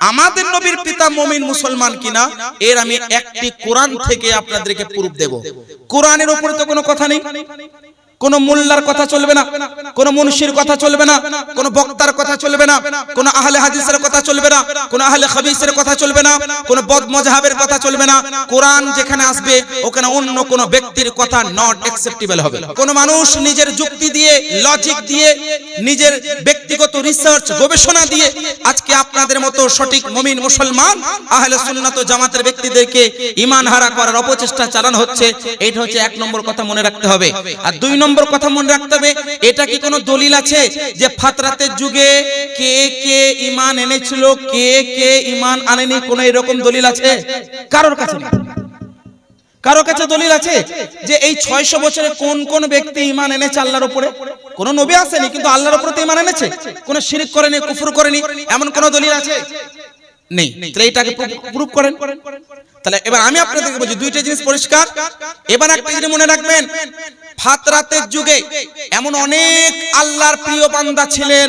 আমাদের নবীর পিতা মুমিন মুসলমান কিনা এর আমি একটি কোরআন থেকে আপনাদেরকে প্রুফ দেব। কোরআনের উপরে তো কোনো কথা নেই, কোন মোল্লার কথা চলবে না, কোন মুনশির কথা চলবে না, কোন বক্তার কথা চলবে না, কোন আহলে হাদিসের কথা চলবে না, কোন আহলে হাদিসের কথা চলবে না, কোন বদ মযহাবের কথা চলবে না। কোরআন যেখানে আসবে ওখানে অন্য কোন ব্যক্তির কথা নট অ্যাকসেপ্টেবল হবে। কোন মানুষ নিজের যুক্তি দিয়ে, লজিক দিয়ে, নিজের ব্যক্তিগত রিসার্চ গবেষণা দিয়ে আজকে আপনাদের মতো সঠিক মুমিন মুসলমান আহলে সুন্নাত ও জামাতের ব্যক্তিদেরকে ঈমান হারা করার অপচেষ্টা চালানো হচ্ছে। এটা হচ্ছে এক নম্বর কথা মনে রাখতে হবে। আর দুই নম্বর কথা মনে রাখতে হবে, এটা কি কোনো দলিল আছে যে ফাতরাতের যুগে কে কে ঈমান এনেছিল, কে কে ঈমান আনেনি? কোন এরকম দলিল আছে? কারোর কাছে নেই। কারো কাছে দলিল আছে যে এই 600 বছরে কোন কোন ব্যক্তি ঈমান এনেছে আল্লাহর উপরে? কোন নবী আসেনি কিন্তু আল্লাহর উপরে ঈমান এনেছে, কোন শিরক করেনি, কুফর করেনি, এমন কোন দলিল আছে? নেই। তাহলে এটাকে প্রুফ করেন। তাহলে এবার আমি আপনাদেরকে বলছি দুইটা জিনিস পরিষ্কার। এবার একটা জিনিস মনে রাখবেন, ফাতরাতের যুগে এমন অনেক আল্লাহর প্রিয় বান্দা ছিলেন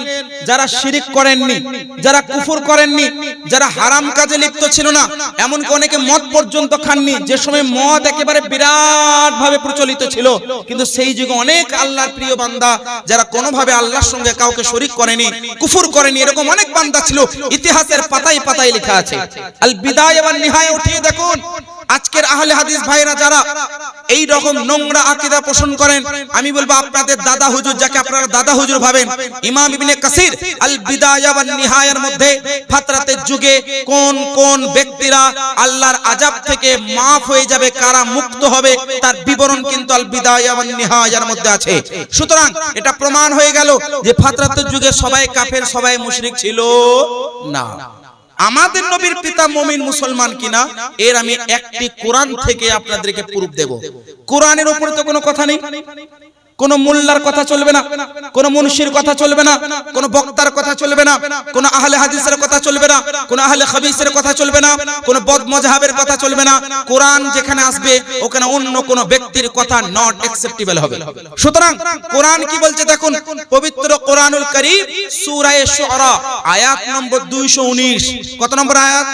যারা শিরিক করেননি, যারা কুফর করেননি, যারা হারাম কাজে লিপ্ত ছিল না, এমনকি অনেকে মদ পর্যন্ত খাননি। যে সময় মদ একেবারে বিরাট ভাবে প্রচলিত ছিল, কিন্তু সেই যুগে অনেক আল্লাহর প্রিয় বান্দা যারা কোনোভাবে আল্লাহর সঙ্গে কাউকে শরীক করেনি, কুফর করেনি, এরকম অনেক বান্দা ছিল। ইতিহাসের পাতায় পাতায় লেখা আছে। আল বিদায়া ওয়ান নিহায়া উঠিয়ে দেখুন, আজকের আহলে হাদিস ভাইরা যারা এই রকম নোংরা আকীদা পোষণ করেন, আমি বলবো আপনাদের দাদা হুজুর, যাকে আপনারা দাদা হুজুর ভাবেন, ইমাম ইবনে কাসির আল বিদায়া ওয়ান নিহায়ার মধ্যে ফাতরাতের যুগে কোন কোন ব্যক্তিরা আল্লাহর আযাব থেকে মাফ হয়ে যাবে, কারা মুক্ত হবে, তার বিবরণ কিন্তু আল বিদায়া ওয়ান নিহায়ার মধ্যে আছে। সুতরাং এটা প্রমাণ হয়ে গেল যে ফাতরাতের যুগে সবাই কাফের, সবাই মুশরিক ছিল না। আমাদের নবীর পিতা মুমিন মুসলমান কিনা এর আমি একটি কোরআন থেকে আপনাদেরকে প্রুফ দেব। কোরআনের উপরে তো কোনো কথা নেই, কোন মোল্লার কথা চলবে না, কোন মুনশির কথা চলবে না, কোন বক্তার কথা চলবে না, কোন আহলে হাদিসের কথা চলবে না, কোন আহলে হাদিসের কথা চলবে না, কোন বদ মযহাবের কথা চলবে না। কোরআন যেখানে আসবে ওখানে অন্য কোন ব্যক্তির কথা নট অ্যাকসেপ্টেবল হবে। সুতরাং কোরআন কি বলছে দেখুন, পবিত্র কোরআনুল কারীম সূরা শুআরা আয়াত নম্বর 219। কত নম্বর আয়াত?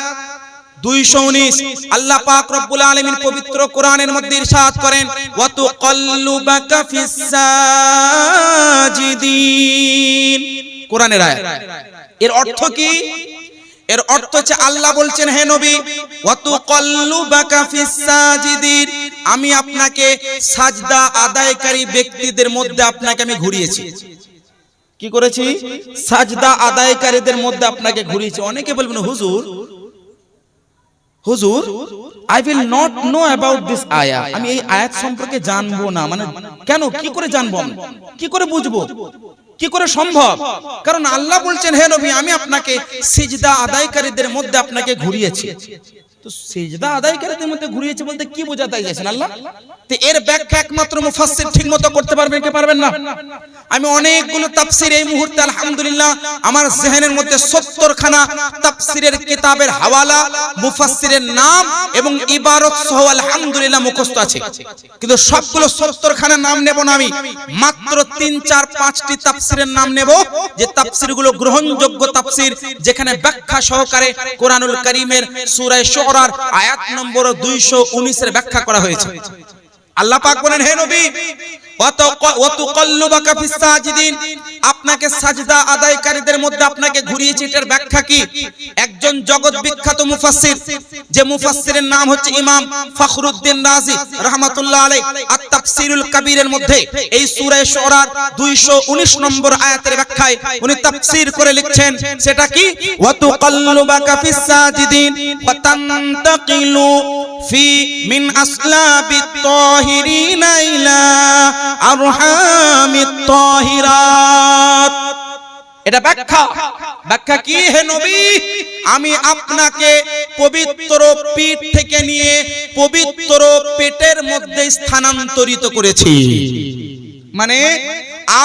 219। আল্লাহ পাক রব্বুল আলামিন পবিত্র কোরআনের মধ্যে ইরশাদ করেন, ওয়া তুকাল্লুবাকা ফিস সাজিদিন। কোরআনের আয়াত। এর অর্থ কি? এর অর্থ হচ্ছে আল্লাহ বলছেন, হে নবী, ওয়া তুকাল্লুবাকা ফিস সাজিদিন, আমি আপনাকে সাজদা আদায়কারী ব্যক্তিদের মধ্যে আপনাকে আমি ঘুরিয়েছি। কি করেছি? সাজদা আদায়কারীদের মধ্যে আপনাকে ঘুরিয়েছি। অনেকে বলবেন, হুজুর হুজুর I will not know about this ayah, আমি এই আয়াত সম্পর্কে জানবো না। মানে কেন? কি করে জানবো? কি করে বুঝবো? কি করে সম্ভব? কারণ আল্লাহ বলছেন, হে নবী, আমি আপনাকে সিজদা আদায়কারীদের মধ্যে আপনাকে ঘুরিয়েছি। তো সিজদা আদায়কারীদের মধ্যে ঘুরিয়েছে বলতে কি বোঝাতে চাইছেন আল্লাহ? তো এর ব্যাখ্যা একমাত্র মুফাসসির ঠিকমতো করতে পারবেন কি পারবেন না? আমি অনেকগুলো তাফসীর এই মুহূর্তে আলহামদুলিল্লাহ আমার জেহেনের মধ্যে 70 খানা তাফসীরের কিতাবের হাওয়ালা, মুফাসসিরের নাম এবং ইবারত সহ আলহামদুলিল্লাহ মুখস্থ আছে। কিন্তু সবগুলো 70 খানা নাম নেব না, আমি মাত্র 3, 4, 5টি তাফসীরের নাম নেব, যে তাফসীরগুলো গ্রহণযোগ্য তাফসীর, যেখানে ব্যাখ্যা সহকারে কোরআনুল কারীমের সূরা শুআরার আয়াত নম্বর 219 এর ব্যাখ্যা করা হয়েছে। আল্লাহ পাক বলেন, হে নবী, ওয়া তুকাল্লুবাকা ফিস সাজিদিন, আপনাকে সাজদা আদায়কারীদের মধ্যে আপনাকে ঘুরিয়েছি। এটার ব্যাখ্যা কি? একজন জগৎ বিখ্যাত মুফাসসির, যে মুফাসসিরের নাম হচ্ছে ইমাম ফখরুদ্দিন রাজি রাহমাতুল্লাহ আলাইহি, আত-তাফসীরুল কাবীরের মধ্যে এই সূরা শুআরার 219 নম্বর আয়াতের ব্যাখ্যায় উনি তাফসীর করে লিখছেন, সেটা কি? ওয়া তুকাল্লুবাকা ফিস সাজিদিন ওয়া তানতাকিলু ফি মিন আসলাবিত তাহিরিনা ইলা আরহামিত তাহিরাত। এটা ব্যাখ্যা কি? হে নবী, আমি আপনাকে পবিত্র পিঠ থেকে নিয়ে পবিত্র পেটের মধ্যে স্থানান্তরিত করেছি। মানে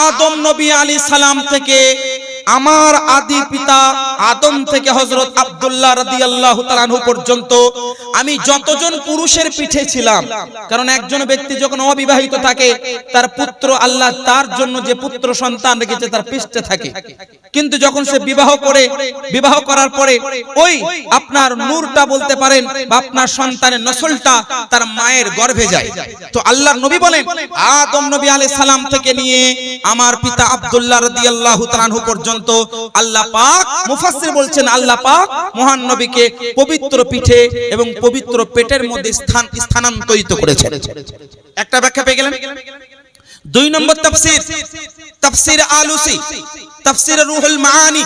আদম নবী আলাইহিস সালাম থেকে আমার আদি পিতা আদম থেকে হযরত আব্দুল্লাহ রাদিয়াল্লাহু তাআলা আনহু পর্যন্ত আমি যতজন পুরুষের পিঠে ছিলাম, কারণ একজন ব্যক্তি যখন অবিবাহিত থাকে তার পুত্র আল্লাহ তার জন্য যে পুত্র সন্তান রেখেছে তার পৃষ্ঠে থাকে, কিন্তু যখন সে বিবাহ করার পরে ওই আপনার নূরটা বলতে পারেন বা আপনার সন্তানের নসলটা তার মায়ের গর্ভে যায়। তো আল্লাহর নবী বলেন আদম নবী আলাইহিস সালাম থেকে নিয়ে আমার পিতা আব্দুল্লাহ রাদিয়াল্লাহু তাআলা আনহু পর্যন্ত আল্লাহ পাক, মুফাসসির বলছেন আল্লাহ পাক মহান নবীকে পবিত্র পিঠে এবং পবিত্র পেটের মধ্যে স্থানান্তরিত করেছেন। একটা ব্যাখ্যা পেয়ে গেলেন। 2 নম্বর তাফসীর, তাফসীর আলুসি, তাফসীর রুহুল মাআনি,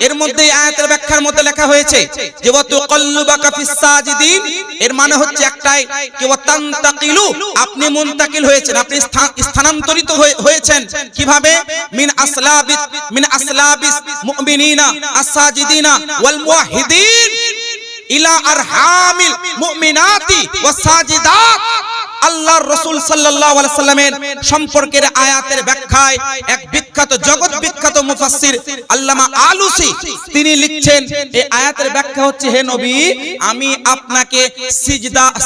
এর মধ্যে আয়াতের ব্যাখ্যার মধ্যে লেখা হয়েছে যে ওয়া তুকাল্লুবাকা ফিস সাজিদিন, এর মানে হচ্ছে একটাই যে ওয়া তানতাকিলু, আপনি মুনতাকিল হয়েছেন, আপনি স্থানান্তরিত হয়েছেন। কিভাবে? মিন আসলাবিস মুমিনিনা আস-সাজিদিনা ওয়াল মুওয়াহিদিন ইলা আরহামিল মুমিনাতি ওয়াস সাজিদাত। আল্লাহর রাসূল সাল্লাল্লাহু আলাইহি সাল্লামের সম্পর্কের আয়াতের ব্যাখ্যায় এক বিখ্যাত জগৎ বিখ্যাত মুফাসসির আল্লামা আলুসি তিনি লিখছেন, এই আয়াতের ব্যাখ্যা হচ্ছে, হে নবী, আমি আপনাকে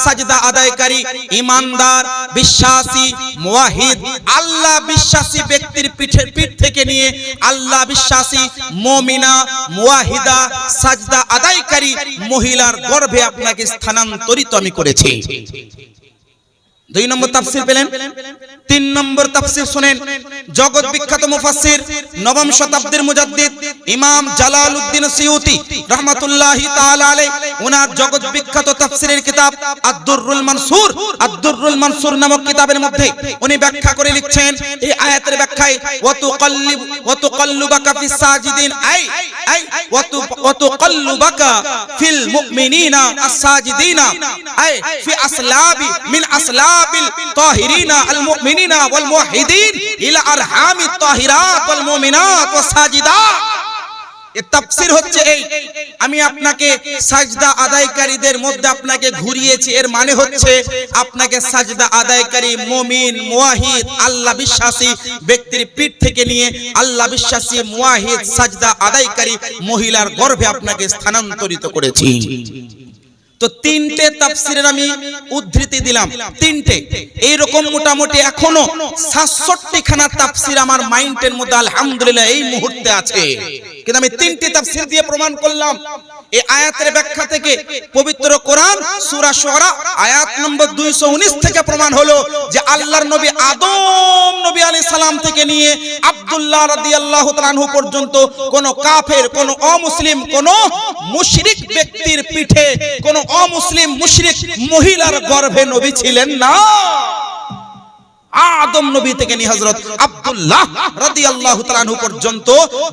সাজদা আদায়কারী, ঈমানদার, বিশ্বাসী, মুওয়াহিদ, আল্লাহ বিশ্বাসী ব্যক্তির পিঠ থেকে নিয়ে আল্লাহ বিশ্বাসী মুমিনা, মুওয়াহিদা, সাজদা আদায়কারী মহিলার গর্ভে আপনাকে স্থানান্তরিত আমি করেছি। 2 নম্বর তাফসীর পেলেন। 3 নম্বর তাফসীর শুনেন, জগৎ বিখ্যাত মুফাসসির নবম শতাব্দীর মুজাদ্দিদ ইমাম জালালউদ্দিন সিয়ুতি রাহমাতুল্লাহি তাআলা আলাইহি, ওনার জগৎ বিখ্যাত তাফসীরের কিতাব আদ-দুররুল মানসুর, আদ-দুররুল মানসুর নামক কিতাবের মধ্যে উনি ব্যাখ্যা করে লিখছেন এই আয়াতের ব্যাখ্যায় ওয়া তুকাল্লুবাকা ফিস সাজিদিন ওয়া তুকাল্লুবাকা ফিল মুমিনিনা আস-সাজিদিনা ফি আসলাবি মিন আসলাবিল তাহিরিনা আল মুমিনিনা ওয়াল মুওয়াহিদিন ইলা আরহামিত তাহিরাত ওয়াল মুমিনাত ওয়াস সাজিদাত। এর তাফসীর হচ্ছে এই, আমি আপনাকে সাজদা আদায়কারীদের মধ্যে আপনাকে ঘুরিয়েছি, এর মানে হচ্ছে আপনাকে সাজদা আদায়কারী মুমিন, মুওয়াহিদ, আল্লাহ বিশ্বাসী ব্যক্তির পিঠ থেকে নিয়ে আল্লাহ বিশ্বাসী, মুওয়াহিদ, সাজদা আদায়কারী মহিলার গর্ভে আপনাকে স্থানান্তরিত করেছি। তো 3টে তাফসীরের আমি উদ্ধৃতি দিলাম, 3টে। এইরকম মোটামুটি এখনো 67 খানা তাফসীর আমার মাইন্ডের মধ্যে আলহামদুলিল্লাহ এই মুহূর্তে আছে, কিন্তু আমি 3টে তাফসীর দিয়ে প্রমাণ করলাম। এই আয়াতের ব্যাখ্যা থেকে পবিত্র কোরআন সূরা শুআরা আয়াত নম্বর 219 থেকে প্রমাণ হলো যে আল্লাহর নবী আদম নবী আলাইহিস সালাম থেকে নিয়ে আব্দুল্লাহ রাদিয়াল্লাহু তাআলা আনহু পর্যন্ত কোন কাফের, কোন অমুসলিম, কোন মুশরিক ব্যক্তির পিঠে কোন অমুসলিম মুশরিক মহিলার গর্ভে নবী ছিলেন না। আদম নবী থেকে নিয়ে হযরত আব্দুল্লাহ রাদিয়াল্লাহু তাআলা আনহু পর্যন্ত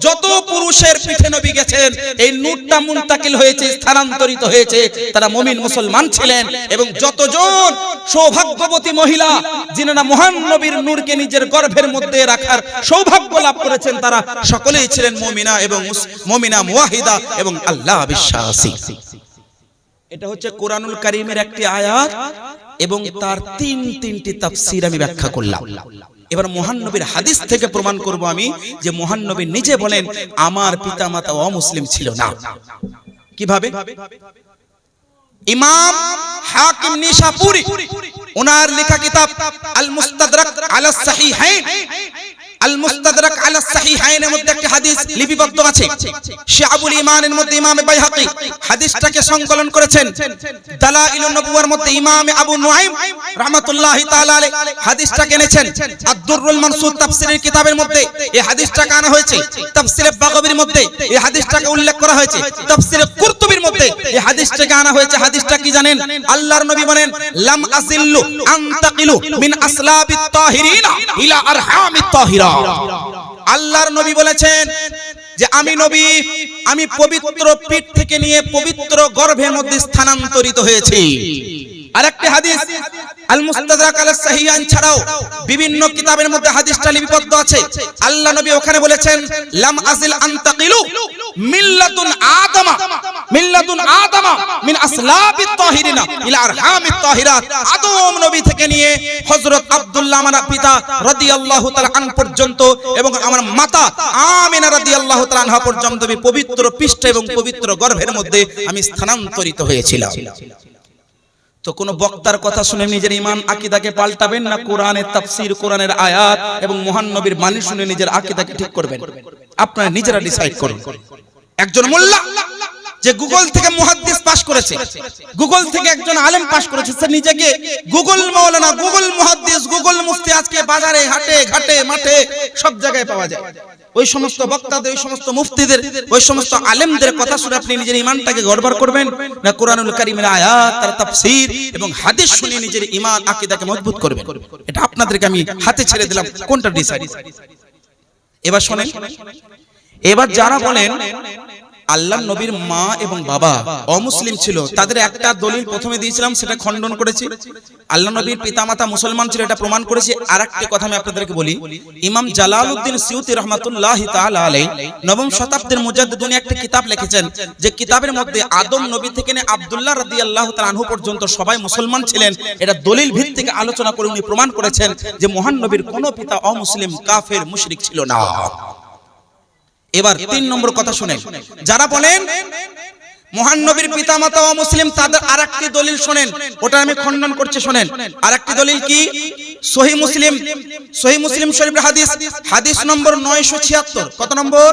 যত পুরুষের পিঠে নবী গেছেন, এই নূরটা মুনতাকিল হয়েছে, স্থানান্তরিত হয়েছে, তারা মুমিন মুসলমান ছিলেন। এবং যতজন সৌভাগ্যবতী মহিলা যিনারা মহান নবীর নূরকে নিজের গর্ভের মধ্যে রাখার সৌভাগ্য লাভ করেছেন, তারা সকলেই ছিলেন মুমিনা এবং মুমিনা, মুওয়াহিদা এবং আল্লাহ বিশ্বাসী। এটা হচ্ছে কোরআনুল কারীমের একটি আয়াত এবং তার তিনটি তাফসীর আমি ব্যাখ্যা করলাম। এবার মহান নবীর হাদিস থেকে প্রমাণ করব আমি যে মহান নবী নিজে বলেন আমার পিতামাতা অমুসলিম ছিল না। কিভাবে? ইমাম হাকিম নিশাপুরি ওনার লেখা কিতাব আল মুস্তাদরাক আলা সাহিহাইন, আল মুস্তাদরাক আলা সাহিহাইনের মধ্যে একটা হাদিস লিপিবদ্ধ আছে। শিআবুল ঈমানের মধ্যে ইমাম বাইহাকী হাদিসটাকে সংকলন করেছেন। দালাইলুন নবুওয়ার মধ্যে ইমাম আবু নুআইম রাহমাতুল্লাহি তাআলা আলাইহি হাদিসটাকে এনেছেন। আদ-দুররুল মানসুর তাফসীরের কিতাবের মধ্যে এই হাদিসটাকে আনা হয়েছে। তাফসীরে বাগাবীর মধ্যে এই হাদিসটাকে উল্লেখ করা হয়েছে। তাফসীরে কুরতুবীর মধ্যে এই হাদিসটাকে আনা হয়েছে। হাদিসটা কি জানেন? আল্লাহর নবী বলেন লাম আযিল্লু আনতাকিলু মিন আসলাবিত তাহিরিনা ইলা আরহামিত তাহিরা। আল্লাহর নবী বলেছেন যে আমি নবী, আমি পবিত্র পিঠ থেকে নিয়ে পবিত্র গর্ভের মধ্যে স্থানান্তরিত হয়েছি। আরেকটি হাদিস আল মুস্তাদরাক আলা সাহিহাইন ছাড়াও বিভিন্ন কিতাবের মধ্যে হাদিসটা লিপিবদ্ধ আছে। আল্লাহ নবী ওখানে বলেছেন লাম আযিল আনতাকিলু মিল্লাতুন আদামা মিন আসলাবিত তাহিরিনা ইলা আরহামিত তাহিরাত, আদম নবী থেকে নিয়ে হযরত আব্দুল্লাহ আমার পিতা রাদিয়াল্লাহু তাআলা আন পর্যন্ত এবং আমার মাতা আমিনা রাদিয়াল্লাহু তাআলা আনহা পর্যন্ত আমি পবিত্র পৃষ্ঠ এবং পবিত্র গর্ভের মধ্যে আমি স্থানান্তরিত হয়েছিলাম। তো কোন বক্তার কথা শুনে নিজের ঈমান আকীদাকে পাল্টাবেন না কোরআনের তাফসীর, কোরআনের আয়াত এবং মহান নবীর বাণী শুনে নিজের আকীদাকে ঠিক করবেন? আপনারা নিজেরা ডিসাইড করুন। একজন মোল্লা যে গুগল থেকে মুহাদ্দিস পাস করেছে, গুগল থেকে একজন আলেম পাস করেছে, সে নিজেকে গুগল মাওলানা, গুগল মুহাদ্দিস, গুগল মুফতি আজকে বাজারে হাটে ঘাটে মাঠে সব জায়গায় পাওয়া যায়। ওই সমস্ত বক্তাদের, ওই সমস্ত মুফতিদের, ওই সমস্ত আলেমদের কথা শুনে আপনি নিজের ঈমানটাকে গড়বড় করবেন না কোরআনুল কারীমের আয়াত, তার তাফসীর এবং হাদিস শুনে নিজের ঈমান আকীদাকে মজবুত করবেন? এটা আপনাদেরকে আমি হাতে ছেড়ে দিলাম, কোনটা ডিসাইড। এবার শুনেন, এবার যারা বলেন আল্লাহর নবীর মা এবং বাবা অমুসলিম ছিল, তাদের একটা দলিল প্রথমে দিয়েছিলাম, সেটা খণ্ডন করেছি। আল্লাহর নবীর পিতামাতা মুসলমান ছিল, এটা প্রমাণ করেছি। আরেকটা কথা আমি আপনাদেরকে বলি, ইমাম জালালউদ্দিন সিউতি রাহমাতুল্লাহি তাআলা আলাইহি নবম শতাব্দীর মুজাদ্দিদুন একটা কিতাব লিখেছেন, যে কিতাবের মধ্যে আদম নবী থেকে নিয়ে আব্দুল্লাহ রাদিয়াল্লাহু তাআলা আনহু পর্যন্ত সবাই মুসলমান ছিলেন। এটা দলিল ভিত্তিক আলোচনা করে উনি প্রমাণ করেছেন যে মহান নবীর কোনো পিতা অমুসলিম, কাফের, মুশরিক ছিল না। এবার 3 নম্বর কথা শুনেন, যারা বলেন মহান নবীর পিতামাতা অমুসলিম, তাদের আরেকটি দলিল শুনেন, ওটা আমি খণ্ডন করছি। শুনেন আরেকটি দলিল কি? সহিহ মুসলিম, সহিহ মুসলিম শরীফের হাদিস, হাদিস নম্বর 976। কত নম্বর?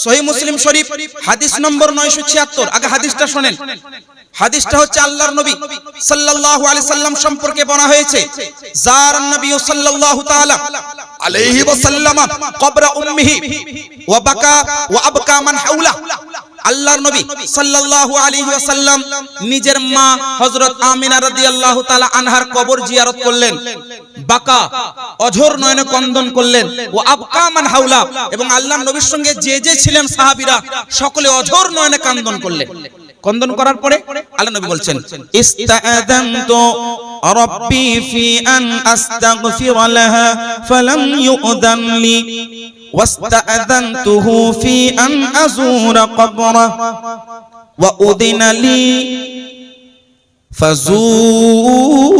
সহিহ মুসলিম শরীফ হাদিস নম্বর 976। আগে হাদিসটা শুনেন। হাদিসটা হচ্ছে আল্লাহর নবী সাল্লাল্লাহু আলাইহি সাল্লাম সম্পর্কে বলা হয়েছে, জার নবী সাল্লাল্লাহু তাআলা আলাইহি ওয়াসাল্লাম কবর উম্মিহি ওয়া বাকা ওয়া আবকা মান হাওলা। আল্লাহর নবী সাল্লাল্লাহু আলাইহি ওয়াসাল্লাম নিজের মা হযরত আমিনা রাদিয়াল্লাহু তাআলা আনহার কবর জিয়ারত করলেন, বাকা অঝোর নয়নে ক্রন্দন করলেন, ও আবকা মান হাওলা এবং আল্লাহর নবীর সঙ্গে যে যে ছিলেন সাহাবীরা সকলে অঝোর নয়নে ক্রন্দন করলেন। ক্রন্দন করার পরে আল্লাহর নবী বলছেন, ইস্তাআযানতু রাব্বি ফি আন আস্তাগফির লাহা ফালাম ইউযান লি ওয়াস্তাআযানতুহু ফি আন আযুরা কবরা ওয়া উযিনা লি ফাযুরু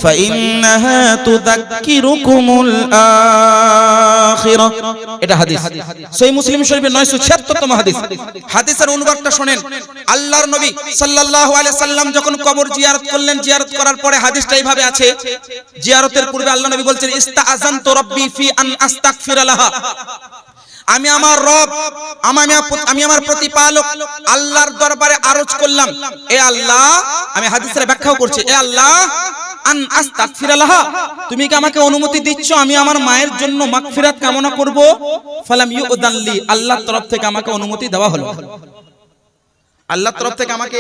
ফাইন্নাহা তুযাক্কিরুকুমুল আখিরা। এটা হাদিস সহিহ মুসলিম শরীফের 976তম হাদিস। হাদিসের অনুবাদটা শুনেন। আল্লাহর নবী সাল্লাল্লাহু আলাইহি সাল্লাম যখন কবর জিয়ারত করলেন, জিয়ারত করার পরে হাদিসটা এইভাবে আছে, জিয়ারতের পূর্বে আল্লাহর নবী বলছেন, ইস্তাআযানতু রাব্বি ফি আন আস্তাগফির লাহা, আমি আমার রব, আমি আমার প্রতিপালক আল্লাহর দরবারে আরজ করলাম, এ আল্লাহ, আমি হাদিসের ব্যাখ্যাও করছি, এ আল্লাহ আন আস্তাগফির লাহা, তুমি কি আমাকে অনুমতি দিচ্ছ আমি আমার মায়ের জন্য মাগফিরাত কামনা করব? ফালাম ইউযান লি, আল্লাহর তরফ থেকে আমাকে অনুমতি দেওয়া হলো, আল্লাহর তরফ থেকে আমাকে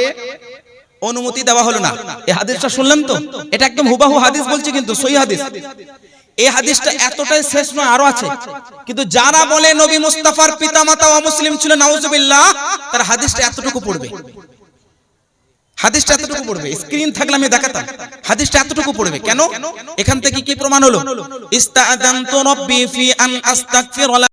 অনুমতি দেওয়া হলো না। এই হাদিসটা শুনলেন তো? এটা একদম হুবহু হাদিস বলছি, কিন্তু সহিহ হাদিস। এই হাদিসটা এতটাই শেষ নয়, আরো আছে। কিন্তু যারা বলে নবী মুস্তাফার পিতামাতা অমুসলিম ছিল, নাউজুবিল্লাহ, তার হাদিসটা এতটুকু পড়বে, হাদিসটা এতটুকু পড়বে। স্ক্রিন থাকলে আমি দেখাতাম, হাদিসটা এতটুকু পড়বে। কেন? এখান থেকে কি প্রমাণ হলো? ইস্তাআযানতু রাব্বি ফি আন আস্তাগফির